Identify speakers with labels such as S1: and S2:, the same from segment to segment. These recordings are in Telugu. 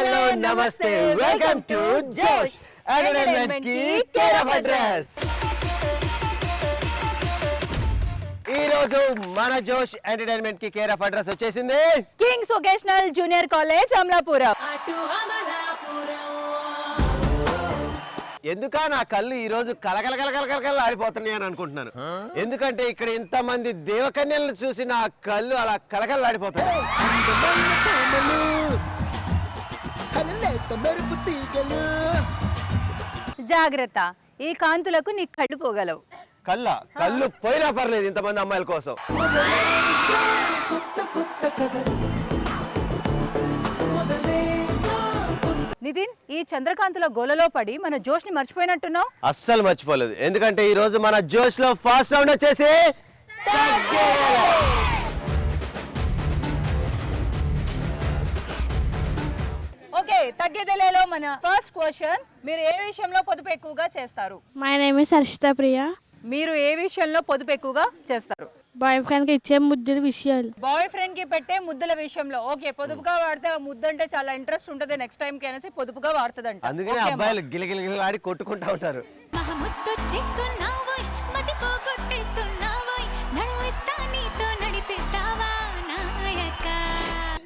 S1: హలో నమస్తే వెల్కమ్ టు జోష్ ఎంటర్టైన్మెంట్ కి కేర్ ఆఫ్ అడ్రస్. ఈ రోజు మన జోష్ ఎంటర్టైన్మెంట్ కి కేర్ ఆఫ్ అడ్రస్ వచ్చేసింది
S2: Kings vocational junior college Amalapuram.
S1: ఎందుకా నా కళ్ళు ఈ రోజు కలకల ఆడిపోతున్నాయి అని అనుకుంటున్నాను. ఎందుకంటే ఇక్కడ ఇంతమంది దేవకన్యలను చూసి నా కళ్ళు అలా కలకలాడిపోతాయి.
S2: జాగ్రత్త, ఈ కాంతులకు నీ కళ్ళు పోగలవు.
S1: కళ్ళు పోయినా పర్లేదు ఇంతమంది అమ్మాయిల కోసం.
S2: నితిన్, ఈ చంద్రకాంతుల గోలలో పడి మన జోష్ ని మర్చిపోయినట్టున్నావు.
S1: అస్సలు మర్చిపోలేదు, ఎందుకంటే ఈ రోజు మన జోష్ లో ఫస్ట్ రౌండ్ వచ్చేసి
S2: ఓకే, తగ్గేదేలేలో మన ఫస్ట్ క్వశ్చన్, మీరు ఏ విషయంలో పొదుపు ఎక్కువగా చేస్తారు?
S3: మై నేమ్ ఇస్ హర్షిత ప్రియ.
S2: మీరు ఏ విషయంలో పొదుపు ఎక్కువగా చేస్తారు?
S3: బాయ్ ఫ్రెండ్ కి ఇచ్చే ముద్దుల విషయాలు.
S2: బాయ్ ఫ్రెండ్ కి పెట్టే ముద్దుల విషయంలో. ఓకే, పొదుపుగా వాడితే ఆ ముద్దు అంటే చాలా ఇంట్రెస్ట్ ఉంటుంది, నెక్స్ట్ టైం కి అనేసి పొదుపుగా వాడుతుందంట.
S1: అందుకనే అబ్బాయిలు గిలగిలగిలాడి కొట్టుకుంటా ఉంటారు.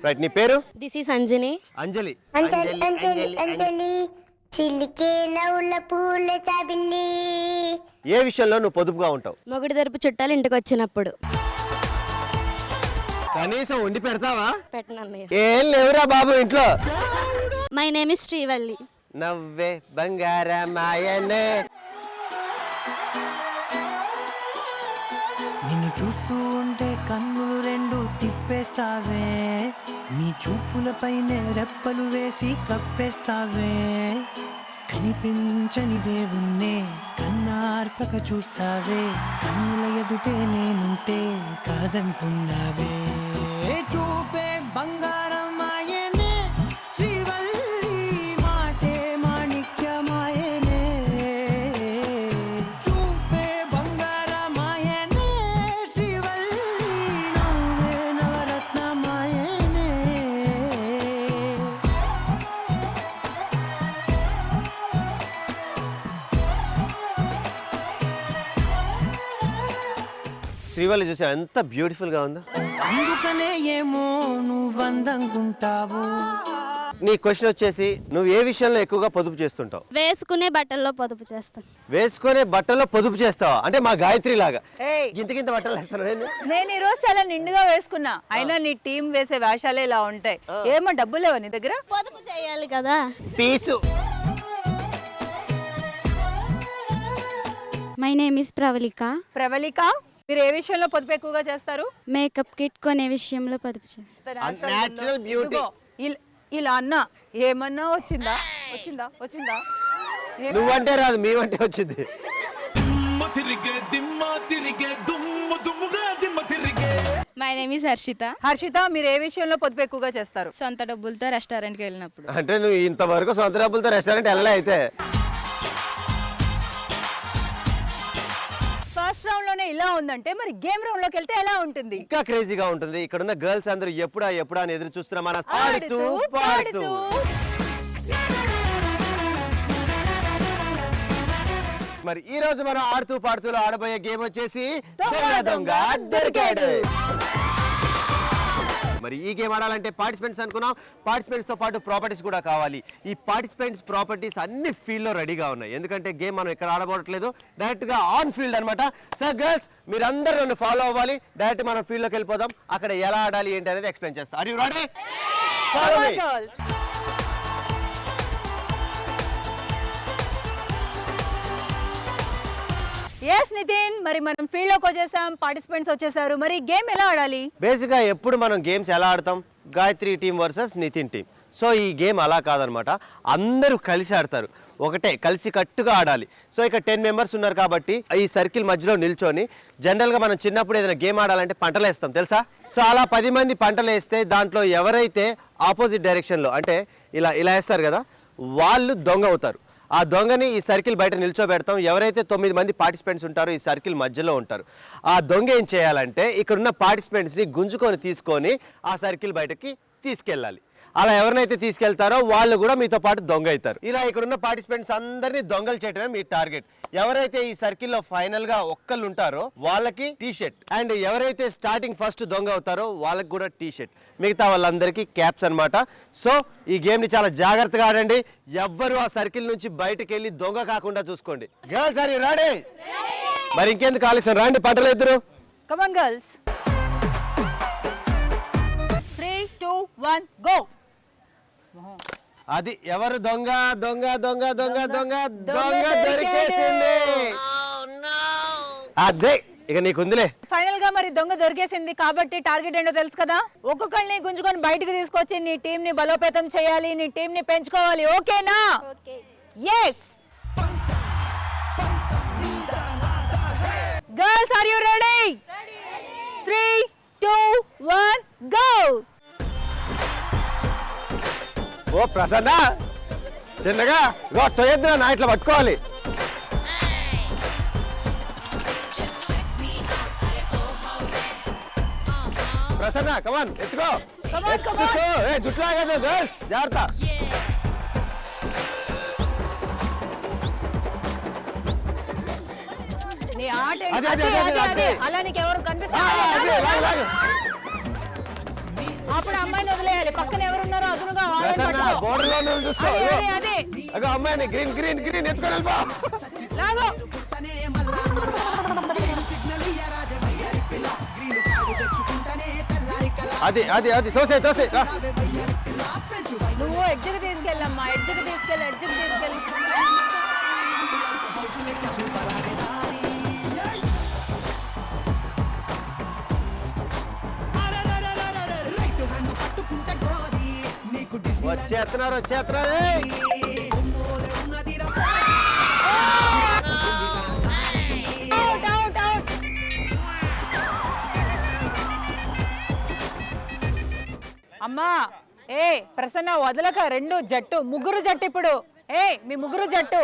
S1: రైట్, నీ పేరు?
S3: This is Anjani.
S1: అంజలి.
S4: చిలికే నవ్వుల పూల చాబిల్లి.
S1: ఏ విషయంలో నువ్వు పొదుపుగా ఉంటావు?
S3: మొగుడు తరపు చుట్టాలు ఇంటికి వచ్చినప్పుడు.
S1: కనీసం వండి పెడతావా?
S3: పెట్టనన్నయ్య.
S1: ఏం లేవురా బాబు ఇంట్లో.
S3: My name is Srivalli.
S1: నవ్వే బంగారమాయనే.
S5: నిన్ను చూస్తూ ఉంటే కన్నులు రెండు తిప్పేస్తావే, నీ చూపులపైనే రెప్పలు వేసి కప్పేస్తావే, కనిపించని దేవుణ్ణే కన్నార్పక చూస్తావే, కన్నుల ఎదుటే నేనుంటే కాదంటున్నావే. చూపే బంగారం ఆయనే, శ్రీవల్లి మాటే మాణిక్యమాయనే. చూపే బంగారం ఆయనే, శ్రీవల్లి నవ్వే నవరత్నమాయనే.
S1: శ్రీవల్లి చూసా ఎంత బ్యూటిఫుల్ గా ఉందో.
S5: అందుకనే ఏమో నువ్వందంగుంటావు.
S1: నీ క్వశ్చన్ వచ్చేసి, నువ్వు ఏ విషయంలో ఎక్కువగా పొదుపు చేస్తుంటావు?
S3: వేసుకునే బట్టల్లో పొదుపు చేస్తాను.
S1: వేసుకునే బట్టల్లో పొదుపు చేస్తావా? అంటే మా గాయత్రి లాగా
S2: ఏయ్,
S1: గింత బట్టలు వేస్తాను.
S2: నేను ఈ రోజు చాలా నిండుగా వేసుకున్నా, అయినా నీ టీం వేసే వేషాలే ఇలా ఉంటాయి. ఏమో డబ్బులు లేవా నీ దగ్గర?
S3: పొదుపు చేయాలి కదా.
S1: పీసు.
S3: My name is Pravalika.
S2: Pravalika, మీరు ఏ విషయంలో పొదుపు ఎక్కువగా చేస్తారు?
S3: మేకప్ కిట్ కొనే విషయంలో పొదుపు చేస్తాను.
S1: Natural beauty.
S2: ఇదిగో, ఇలా అన్నా ఏమన్నా వచ్చిందా?
S1: నువ్వంటే రాదు, మేమంటే వచ్చింది.
S6: My name is Harshita.
S2: Harshita, మీరు ఏ విషయంలో పొదుపు ఎక్కువగా చేస్తారు?
S6: సొంత డబ్బులతో రెస్టారెంట్కి వెళ్ళినప్పుడు.
S1: అంటే నువ్వు ఇంతవరకు సొంత డబ్బులతో రెస్టారెంట్ వెళ్ళలే అయితే.
S2: ఫస్ట్ రౌండ్ లోనే ఇలా ఉందంటే మరి గేమ్ రౌండ్ లోకి వెళ్తే ఎలా ఉంటుంది?
S1: ఇంకా క్రేజీగా ఉంటుంది. ఇక్కడ ఉన్న గర్ల్స్ అందరూ ఎప్పుడా అని ఎదురు చూస్తున్నా మన ఆడుతూ పాడుతూ. మరి ఈ రోజు మనం ఆడుతూ పాడుతూ ఆడబోయే గేమ్ వచ్చేసి దొంగ దొరికాడు. మరి ఈ గేమ్ ఆడాలంటే పార్టిసిపెంట్స్ అనుకున్నాం, పార్టిసిపెంట్స్ తో పాటు ప్రాపర్టీస్ కూడా కావాలి. ఈ పార్టిసిపెంట్స్ ప్రాపర్టీస్ అన్ని ఫీల్డ్ లో రెడీగా ఉన్నాయి, ఎందుకంటే గేమ్ మనం ఇక్కడ ఆడబోవట్లేదు, డైరెక్ట్ గా ఆన్ ఫీల్డ్ అనమాట. సో గర్ల్స్, మీరందరూ నన్ను ఫాలో అవ్వాలి. డైరెక్ట్ మనం ఫీల్డ్ లోకి వెళ్ళిపోదాం, అక్కడ ఎలా ఆడాలి ఏంటి అనేది ఎక్స్ప్లెయిన్ చేస్తాం. Are you ready? Follow me.
S2: yes Nitin, మరి మనం ఫీల్డ్ లోకి వచ్చేసాం, పార్టిసిపెంట్స్ వచ్చేసారు. మరి గేమ్ ఎలా ఆడాలి?
S1: బేసిక్ గా ఎప్పుడు మనం గేమ్స్ ఎలా ఆడతాం? Gayatri team versus Nitin team. So ఈ గేమ్ అలా కాదనమాట, అందరూ కలిసి ఆడతారు, ఒకటే కలిసి కట్టుగా ఆడాలి. సో ఇక్కడ 10 మెంబర్స్ ఉన్నారు కాబట్టి ఈ సర్కిల్ మధ్యలో నిల్చొని, జనరల్గా మనం చిన్నప్పుడు ఏదైనా గేమ్ ఆడాలంటే పంటలు వేస్తాం తెలుసా? సో అలా 10 మంది పంటలు వేస్తే దాంట్లో ఎవరైతే ఆపోజిట్ డైరెక్షన్లో అంటే ఇలా వేస్తారు కదా, వాళ్ళు దొంగ అవుతారు. ఆ దొంగని ఈ సర్కిల్ బయట నిల్చోబెడతాం. ఎవరైతే 9 మంది పార్టిసిపెంట్స్ ఉంటారో ఈ సర్కిల్ మధ్యలో ఉంటారు. ఆ దొంగ ఏం చేయాలంటే ఇక్కడున్న పార్టిసిపెంట్స్ని గుంజుకొని తీసుకొని ఆ సర్కిల్ బయటకి తీసుకెళ్ళాలి. అలా ఎవరినైతే తీసుకెళ్తారో వాళ్ళు కూడా మీతో పాటు దొంగ అవుతారు. ఇలా ఇక్కడ ఉన్న పార్టిసిపెంట్స్ అందరినీ దొంగలు చేయడమే మీ టార్గెట్. ఎవరైతే ఈ సర్కిల్లో ఫైనల్ గా ఒక్కళ్ళు ఉంటారో వాళ్ళకి టీ షర్ట్, అండ్ ఎవరైతే స్టార్టింగ్ ఫస్ట్ దొంగ అవుతారో వాళ్ళకి కూడా టీ షర్ట్, మిగతా వాళ్ళందరికీ క్యాప్స్ అన్నమాట. సో ఈ గేమ్ ని చాలా జాగ్రత్తగా ఆడండి. ఎవ్వరు ఆ సర్కిల్ నుంచి బయటకు వెళ్ళి దొంగ కాకుండా చూసుకోండి. Girls are you ready? మరి ఇంకెందుకు ఆలస్యం, రండి పట్టలు ఇద్దరు.
S2: Come on girls. 3 2 1 గో.
S1: అది ఎవరు దొంగ దొంగ దొంగ దొంగ దొంగ దొంగ దొరికేసింది. అదే ఇక నీకుందిలే.
S2: ఫైనల్ గా మరి దొంగ దొరికేసింది కాబట్టి టార్గెట్ ఏంటో తెలుసు కదా. ఒక్కొక్కరిని గుంజుకొని బయటకు తీసుకొచ్చి నీ టీం ని బలోపేతం చేయాలి, నీ టీం ని పెంచుకోవాలి. ఓకేనా? yes girls, are you ready? 3 2 1 go.
S1: ఓ ప్రసన్న, చిన్నగా ఇగో తొయ్యద్దు నా, ఇట్లా పట్టుకోవాలి. ప్రసన్న కమాన్ ఎత్తుకో. ఎత్తుకో. ఏ జుట్టు లాగదు గర్ల్స్, జాగ్రత్త.
S2: నీ ఆట
S1: అదే, అదే, అదే, అదే, అదే.
S2: అలా నీకు ఎవరు
S1: ఆ,
S2: కనిపిస్తారు?
S1: అదే, లాగు, లాగు.
S2: అప్పుడు అమ్మాయిని వదిలేయాలి. పక్కన ఎవరున్నారో అదునుగా వాళ్ళని
S1: ప్రసన్న
S2: పట్టుకో.
S1: బోర్డర్ లో ఉన్నోళ్ళు చూసుకో.
S2: అదే, అదే, అదే.
S1: అగో అమ్మాయిని గ్రీన్ గ్రీన్ గ్రీన్ ఎత్తుకొని వెళ్ళిపో.
S2: లాగు.
S1: అది అది అది తోసే తోసే.
S2: నువ్వు ఎడ్జ్కి తీసుకెళ్ళమ్మా, ఎడ్జ్కి తీసుకెళ్ళి, ఎడ్జ్కి తీసుకెళ్ళి.
S1: వచ్చేస్తున్నారు వచ్చేస్తున్నారు. ఏయ్!
S2: Out, out, out. అమ్మా ఏ ప్రసన్న వదలక, రెండు జట్టు, ముగ్గురు జట్టు ఇప్పుడు. మీ ముగ్గురు జట్టు.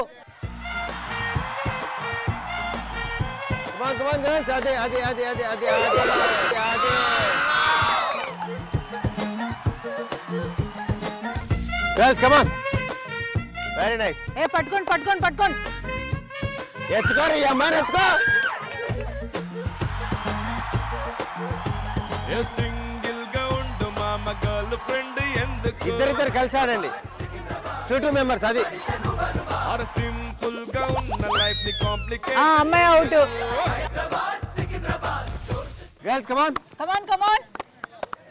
S1: Come on, come on, girls. అదే అదే అదే అదే అదే అదే అదే. Girls, come on. Very nice.
S2: పట్టుకోండి పట్టుకోండి పట్టుకోండి.
S1: ఎత్తుకోరు ఈ అమ్మాయిని ఎత్తుకో.
S7: సింగిల్ గా ఉండు మామ గర్ల్ ఫ్రెండ్ ఎందుకు
S1: ఇద్దరిద్దరు కలిసి ఆడండి. 2 మెంబర్స్. అది
S7: ఆర్ సింపుల్ గా ఉన్న లైఫ్ ని కాంప్లికేట్.
S2: అమ్మాయి అవుట్.
S1: గర్ల్స్ కమాన్
S2: కమాన్ కమాన్.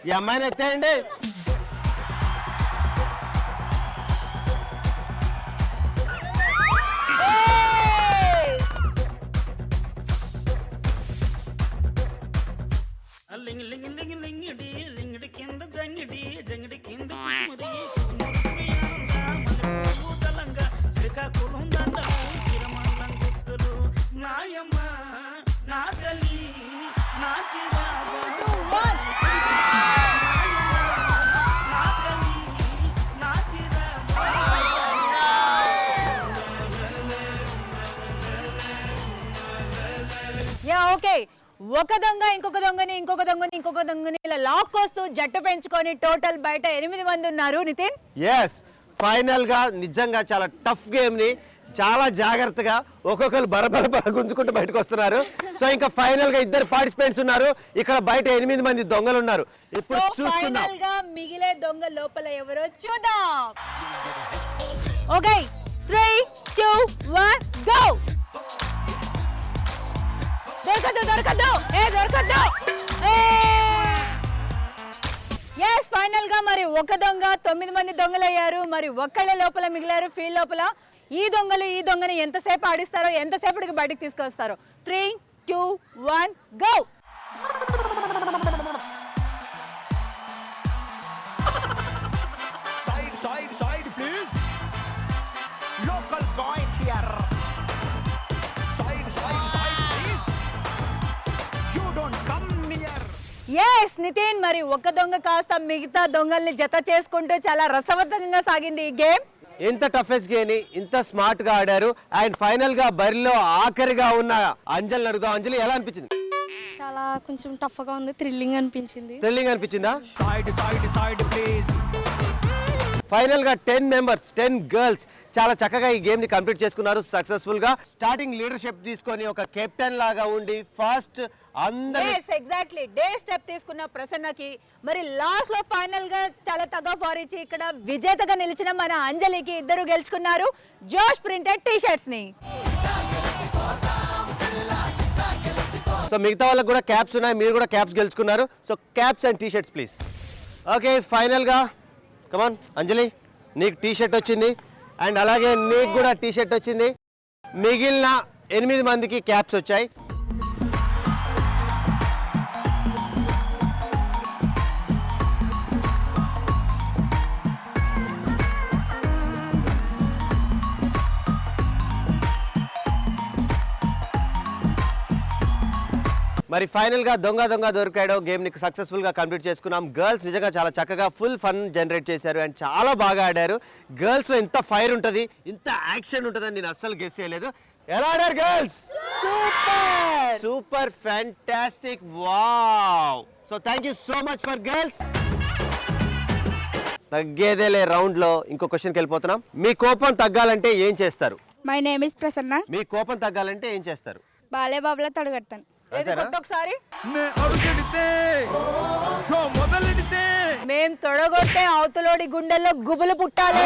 S1: ఈ అమ్మాయిని ఎత్తేయండి.
S5: లింగ్ లింగ్ లింగ్ లింగిడి లింగిడి కింద జంగిడి జంగిడి కింద కుసుమరి శ్రీకాకుళం దండలు తిరుమలం గుర్తులు నాయమ్మ నా తల్లి నా చిరాబా నా తల్లి నా చిరాబా.
S2: Yeah okay. ఒక దొంగ ఇంకొక దొంగని, ఇంకొక దొంగని, ఇంకొక దొంగని ఇలా లాక్ వస్తూ జట్టు పెంచుకొని టోటల్ బయట 8 మంది ఉన్నారు. నితిన్,
S1: ఎస్ ఫైనల్ గా నిజంగా చాలా టఫ్ గేమ్ ని చాలా జాగ్రత్తగా ఒక్కొక్కరు బరబర గుంజుకుంటూ బయటకు వస్తున్నారు. సో ఇంకా ఫైనల్ గా ఇద్దరు పార్టిసిపెంట్స్ ఉన్నారు. ఇక్కడ బయట 8 మంది దొంగలు ఉన్నారు. ఇప్పుడు చూసుకుందాం.
S2: ఫైనల్ గా మిగిలే దొంగ లోపల ఎవరో చూద్దాం. Okay 3 2 1 go. దొరకదు దొరకదు దొరకదు. ఎస్ ఫైనల్ గా మరి ఒక దొంగ 9 మంది దొంగలయ్యారు. మరి ఒక్కళ్ళే లోపల మిగిలారు ఫీల్డ్ లోపల. ఈ దొంగలు ఈ దొంగని ఎంతసేపు ఆడిస్తారో, ఎంతసేపటికి బయటకు తీసుకొస్తారో. 3 2 1 go.
S8: Side, please. Local boys here. Side, please. You don't come near.
S2: Yes Nitin, మరి ఒక దొంగ కాస్త మిగతా దొంగల్ని జత చేసుకుంటూ చాలా రసవత్తంగా సాగింది ఈ గేమ్.
S1: ఇంత టఫెస్ట్ గేమ్ ని ఇంత స్మార్ట్ గా ఆడారు. అండ్ ఫైనల్ గా బరిలో ఆఖరిగా ఉన్న అంజలి అడుగుదాం. అంజలి ఎలా అనిపించింది?
S3: చాలా కొంచెం టఫ్గా ఉంది, థ్రిల్లింగ్ అనిపించింది.
S1: థ్రిల్లింగ్ అనిపించిందా?
S5: Side, please.
S1: ఫైనల్ గా 10 మెంబర్స్ 10 గర్ల్స్ చాలా చక్కగా ఈ గేమ్ ని కంప్లీట్ చేసుకున్నారు సక్సెస్ఫుల్ గా. స్టార్టింగ్ లీడర్షిప్ తీసుకొని ఒక కెప్టెన్ లాగా ఉండి ఫస్ట్ అందరూ
S2: ఎగ్జాక్ట్లీ డే స్టెప్ తీసుకున్న ప్రసన్నకి మరి లాస్ట్ లో ఫైనల్ గా చాలా తగ్గ ఫార్ ఇచ్చి ఇక్కడ విజేతగా నిలిచిన మన అంజలికి ఇద్దరు గెలుచుకున్నారు జోష్ ప్రింటెడ్ టీ షర్ట్స్ ని.
S1: సో మిగతా వాళ్ళకి కూడా క్యాప్స్ ఉన్నాయి, మీరు కూడా క్యాప్స్ గెలుచుకున్నారు. So caps and T shirts please. Okay final గా కమాన్ అంజలి, నీకు టీ షర్ట్ వచ్చింది అండ్ అలాగే నీకు కూడా టీ షర్ట్ వచ్చింది. మిగిలిన 8 మందికి క్యాప్స్ వచ్చాయి. మరి ఫైనల్ గా దొంగ దొరికాడో గేమ్ ని సక్సెస్ఫుల్ గా కంప్లీట్ చేసుకున్నాం. గర్ల్స్ నిజంగా చాలా చక్కగా ఫుల్ ఫన్ జనరేట్ చేశారు అండ్ చాలా బాగా ఆడారు. గర్ల్స్ లో ఇంత ఫైర్ ఉంటుంది, ఇంత యాక్షన్ ఉంటుందని నేను అస్సలు గెస్ చేయలేదు. ఎలా ఆడారు girls? Super fantastic, wow. So thank you so much for girls. తగ్గేదేలే రౌండ్ లో ఇంకో క్వశ్చన్కి వెళ్ళిపోతున్నాం. మీ కోపం తగ్గాలంటే ఏం చేస్తారు?
S6: My name is Prasanna.
S1: మీ కోపం తగ్గాలంటే ఏం చేస్తారు?
S6: బాలే బాబులా తొడగడతాను.
S2: ఒకసారి
S7: అడుగెడితే షో మొదలెడితే
S2: మేం తొడగొట్టే అవతలోడి గుండెల్లో గుబులు పుట్టాలి.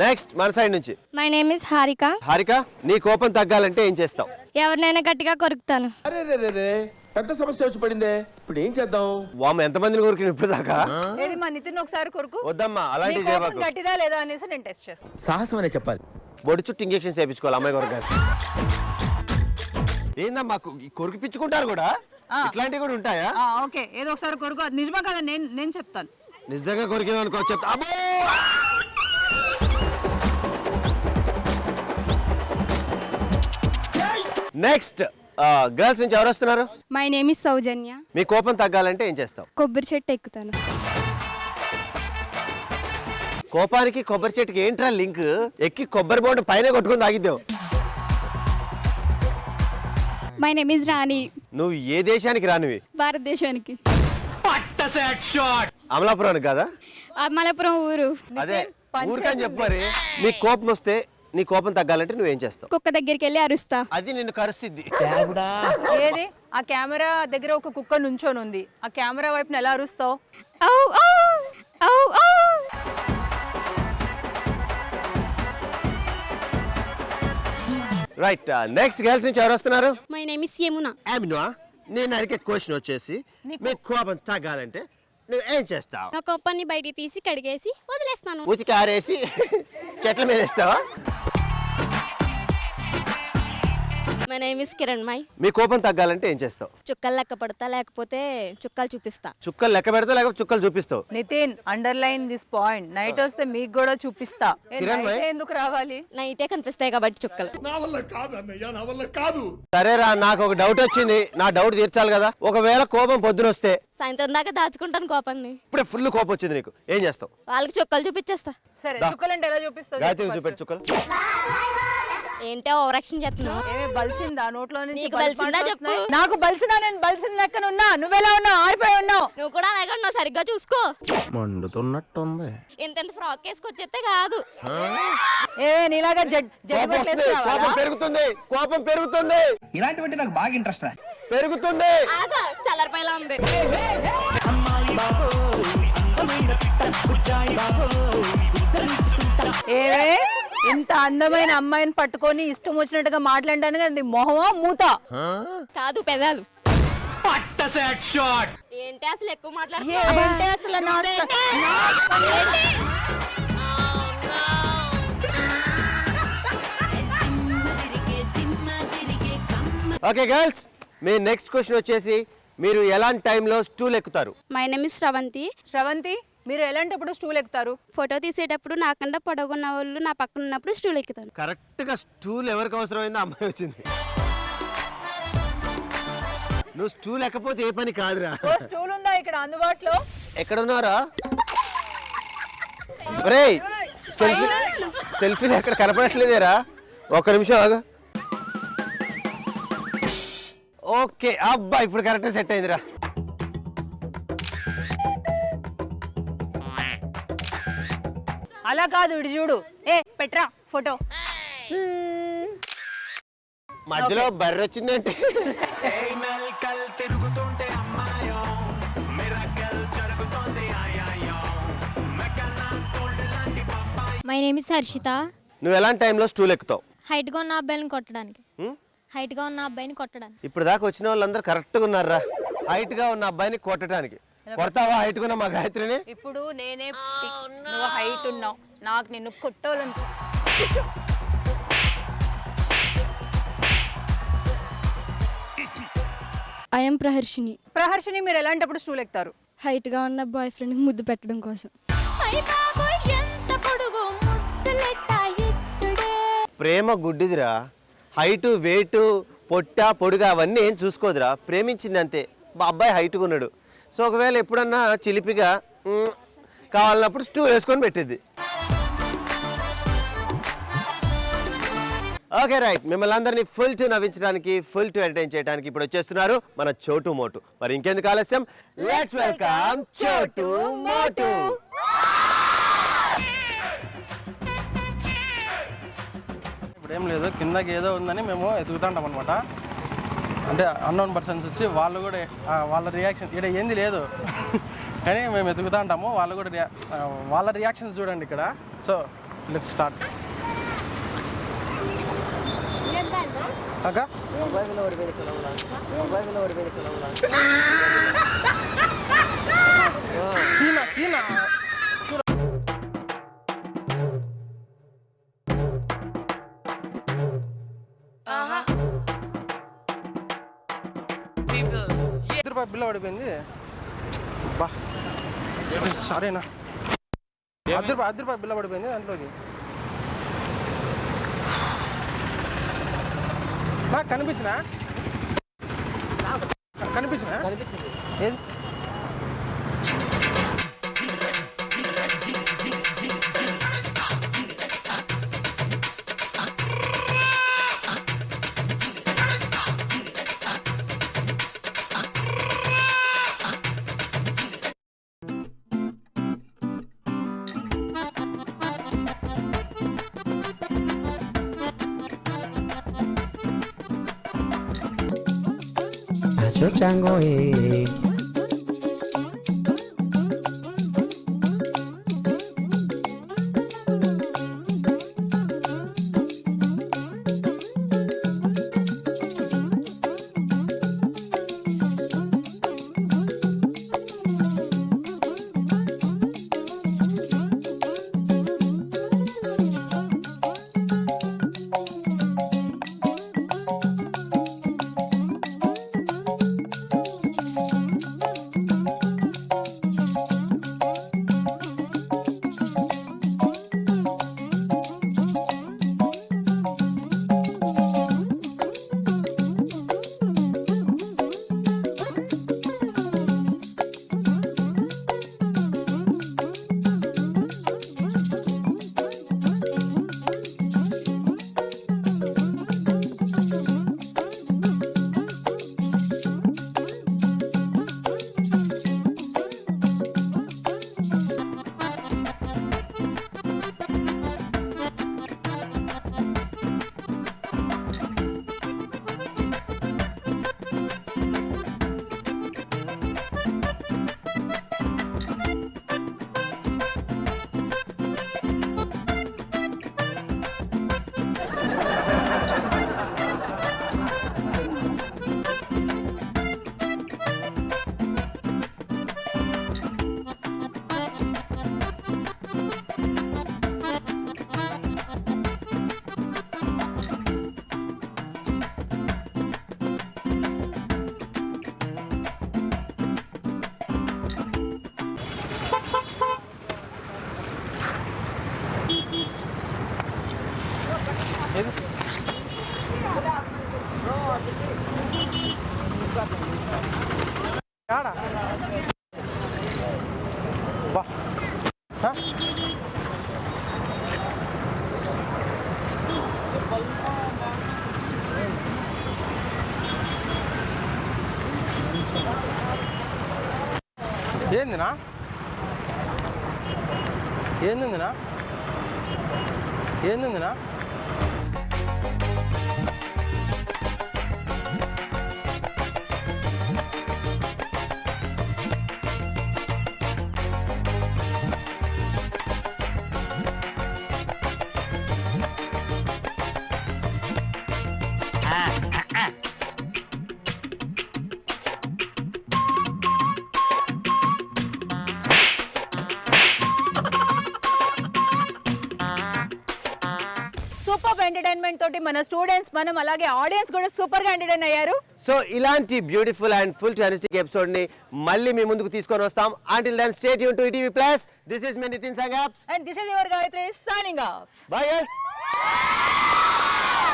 S1: నెక్స్ట్ మన సైడ్ నుంచి
S3: my name is Harika.
S1: Harika, నీ కోపం తగ్గాలంటే ఏం చేస్తావు?
S3: ఎవరినైనా గట్టిగా కొరుకుతాను.
S7: అరే రే రే రే పెద్ద సమస్య వచ్చి పడిందే, ఇప్పుడు ఏం చేద్దాం?
S1: వామ్ ఎంతమందిని కోరుకుని ఇప్పుడు దాకా?
S2: ఏది మా నితిన్ ఒకసారి కొరకు.
S1: వద్దమ్మా
S2: నీ
S1: అలాంటివి
S2: కోపం
S1: చేయబాకు.
S2: గట్టిదా లేదా అనేసి నేను టెస్ట్ చేస్తాను.
S7: సాహసం అనే చెప్పాలి.
S1: బొడి చుట్టూ ఇంజెక్షన్స్ వేయించుకోవాలి అమ్మాయి కొరకు. ఏందమ్మా కొరికి పిచ్చుకుంటారు కూడా, ఇట్లాంటివి కూడా ఉంటాయా?
S2: ఓకే ఏదో ఒకసారి కొరకు. అది నిజమా కదా నేను చెప్తాను.
S1: నిజంగా కొరికేమనుకో చెప్తా. అబ్బో నెక్స్ట్ గర్ల్స్ నుంచి ఎవరు వస్తున్నారు?
S6: మై నేమ్ ఇస్ సౌజన్య.
S1: మీ కోపం తగ్గాలంటే ఏం చేస్తావు?
S6: కొబ్బరి చెట్టు ఎక్కుతాను.
S1: కోపానికి కొబ్బరి చెట్టుకి ఏంట్రా లింక్? ఎక్కి కొబ్బరి బోండు పైన కొట్టుకుని తాగిద్దావు.
S6: మై నేమ్ ఇస్ రాణి.
S1: నువ్వు ఏ దేశానికి రానివి?
S6: భారతదేశానికి.
S1: అమలాపురానికి కాదా?
S6: అమలాపురం ఊరు.
S1: అదే ఊరికని చెప్పు. మరి నీ కోపం వస్తే నీ కోపం తగ్గాలంటే నువ్వేం చేస్తావు?
S6: కుక్క దగ్గరికి వెళ్ళి అరుస్తా.
S1: అది నిన్ను కరుస్తుంది.
S2: ఏది ఆ కెమెరా దగ్గర ఒక కుక్క నుంచొని ఉంది, ఆ కెమెరా వైపున ఎలా అరుస్తావు?
S6: ఔ ఔ ఔ ఔ.
S1: రైట్ నెక్స్ట్ గర్ల్స్ నుంచి ఎవరు వస్తున్నారు?
S3: My name is Yamuna.
S1: Amina, నేను అడిగే క్వశ్చన్ వచ్చేసి మీ కోపం తగ్గాలంటే నువ్వు ఏం చేస్తావు?
S3: నా కోపాన్ని బయటికి తీసి కడిగేసి వదిలేస్తాను.
S1: ఉతికి ఆరేసి చెట్ల మీద వేస్తావా?
S3: మై నేమ్ ఇస్ కిరణ్ మై.
S1: మీ కోపం తగ్గాలంటే ఏం చేస్తావు?
S3: చుక్కలు లెక్క పడతా, లేకపోతే చుక్కలు చూపిస్తా.
S1: చుక్కలు లెక్క పెడతావు లేకపోతే చుక్కలు చూపిస్తావు?
S2: Nitin underline this point. Night వస్తే మీకు కూడా చూపిస్తా.
S1: కిరణ్ భాయ్.
S2: ఎందుకు రావాలి?
S3: నైటే కనిపిస్తాయి కాబట్టి చుక్కలు.
S1: సరేరా, నాకు ఒక డౌట్ వచ్చింది, నా డౌట్ తీర్చాలి కదా. ఒకవేళ కోపం పొద్దున వస్తే
S3: సాయంత్రం దాకా దాచుకుంటాను కోపాన్ని.
S1: ఇప్పుడే ఫుల్ కోపం వచ్చింది నీకు, ఏం చేస్తావు?
S3: వాళ్ళకి చుక్కలు చూపించేస్తా.
S2: సరే చుక్కలంటే ఎలా చూపిస్తావు?
S1: గాయత్రికి చూపెట్టు చుక్కలు.
S3: ఏంటో ఓవరాక్షన్ చేస్తున్నావు.
S2: ఏమే బలిసిందా నోట్లో నుంచి?
S3: నీకు బలిసిందా చెప్పు.
S2: నాకు బలిసిందా? నేను బలిసిన లెక్కన ఉన్నా. నువ్వెలా ఉన్నావు? ఆరిపోయి ఉన్నావు.
S3: నువ్వు కూడా అలాగే ఉన్నావు, సరిగ్గా చూసుకో.
S7: మండుతున్నట్టుంది.
S3: ఇంత ఫ్రాక్ వేసుకొచ్చేస్తే కాదు.
S2: నీలాగా
S1: కోపం వస్తుంది, కోపం పెరుగుతుంది, కోపం పెరుగుతుంది,
S5: ఇలాంటివంటే నాకు బాగా ఇంట్రెస్ట్ రా.
S1: పెరుగుతుంది.
S3: ఆగా చల్లరిపైలా ఉంది.
S2: ఏమే ఇంత అందమైన అమ్మాయిని పట్టుకొని ఇష్టం వచ్చినట్టుగా మాట్లాడడానికి అది మొహమా మూత?
S3: కాదు పెదాలు. ఏంటి అసలు ఎక్కువ
S2: ఏంటి అసలు
S1: ఓకే గర్ల్స్, మీ నెక్స్ట్ క్వశ్చన్ వచ్చేసి మీరు ఎలాంటి టైంలో స్టూల్ ఎక్కుతారు?
S3: My name is Sravanthi.
S2: Sravanthi, మీరు ఎలాంటప్పుడు స్టూల్ ఎక్కుతారు?
S3: ఫోటో తీసేటప్పుడు నాకన్నా పొడవున్న వాళ్ళు నా పక్కన ఉన్నప్పుడు స్టూల్ ఎక్కుతాను.
S1: కరెక్ట్ గా స్టూల్ ఎవరికి అవసరమైందో అమ్మాయి వచ్చింది. నువ్వు స్టూల్ ఎక్కపోతే ఏ పని కాదురా.
S2: స్టూల్ ఉందా ఇక్కడ అందుబాటులో?
S1: ఎక్కడ ఉన్నారా? సెల్ఫీలు ఎక్కడ కనపడట్లేదేరా? ఒక్క నిమిషం ఆగు. ఓకే అబ్బా, ఇప్పుడు కరెక్ట్ సెట్ అయిందిరా.
S2: అలా కాదు ఇటు చూడు. పెట్రా ఫోటో.
S1: మధ్యలో బర్రె వచ్చిందంటే
S8: తిరుగుతుంటే అమ్మాయో మిరకల్ జరుగుతోంది ఆయాయో మెకానాస్ గోల్డ్ లాంటి పప్పాయి.
S9: My name is Harshita.
S1: నువ్వు ఎలాంటి టైంలో స్టూల్ ఎక్కుతావు?
S9: హైట్గా ఉన్న అబ్బాయిని కొట్టడానికి. హైట్గా ఉన్న అబ్బాయిని కొట్టడానికి.
S1: ఇప్పుడు దాకా వచ్చిన వాళ్ళందరూ కరెక్ట్గా ఉన్నారా? హైట్గా ఉన్న అబ్బాయిని కొట్టడానికి. కొడతావా హైట్గా ఉన్న మా గాయత్రిని?
S2: ఇప్పుడు నేనే నువ్వు హైట్ ఉన్నావు, నాకు నిన్ను కొట్టాలను.
S6: ఐఎమ్ ప్రహర్షిని.
S2: ప్రహర్షిని మీరు ఎలాంటప్పుడు స్టూల్ ఎక్కుతారు?
S6: హైట్గా ఉన్న బాయ్ ఫ్రెండ్కి ముద్దు పెట్టడం కోసం.
S1: ప్రేమ గుడ్డిదిరా. హైటు వెయిట్ పొట్ట పొడుగా అవన్నీ ఏం చూసుకోదురా. ప్రేమించింది అంతే. మా అబ్బాయి హైట్గా ఉన్నాడు. సో ఒకవేళ ఎప్పుడన్నా చిలిపిగా కావాలన్నప్పుడు స్టూ వేసుకొని పెట్టింది. Okay right. మిమ్మల్ని అందరినీ ఫుల్ టు నవ్వించడానికి, ఫుల్ టు ఎంటర్టైన్ చేయడానికి ఇప్పుడు వచ్చేస్తున్నారు మన చోటు మోటు. మరి ఇంకెందుకు ఆలస్యం, లెట్స్ వెల్కమ్ చోటు మోటు.
S10: ఇప్పుడు ఏం లేదు, కిందకి ఏదో ఉందని మేము ఎదుగుతుంటాం అనమాట. అంటే అన్నోన్ పర్సన్స్ వచ్చి వాళ్ళు కూడా వాళ్ళ రియాక్షన్ ఇక్కడ ఏంది లేదు కానీ మేము ఎదుగుతూ ఉంటాము. వాళ్ళు కూడా వాళ్ళ రియాక్షన్స్ చూడండి ఇక్కడ. So let's start. అక్క తీనా తీనా రూపాయలు బిల్ల పడిపోయింది. బా సరేనా, ₹10 బిల్ల పడిపోయింది దాంట్లోకి. నాకు కనిపించినా ఏది
S11: Chango ఆడా బా ఏందినా
S10: ఏందినా
S2: సూపర్ ఎంటర్టైన్మెంట్ తోటి మన స్టూడెంట్స్ మనం అలాగే ఆడియన్స్ కూడా సూపర్ గా ఎంటర్టైన్ అయ్యారు.
S1: సో ఇలాంటి బ్యూటిఫుల్ అండ్ ఫుల్ టెరిస్టిక్ ఎపిసోడ్ ని మళ్ళీ మీ ముందుకు తీసుకొని వస్తాం. Until then, stay tuned to ETV Plus. This is me, Nitin Sangaps.
S2: And this is your Gayatri signing off.
S1: Bye guys.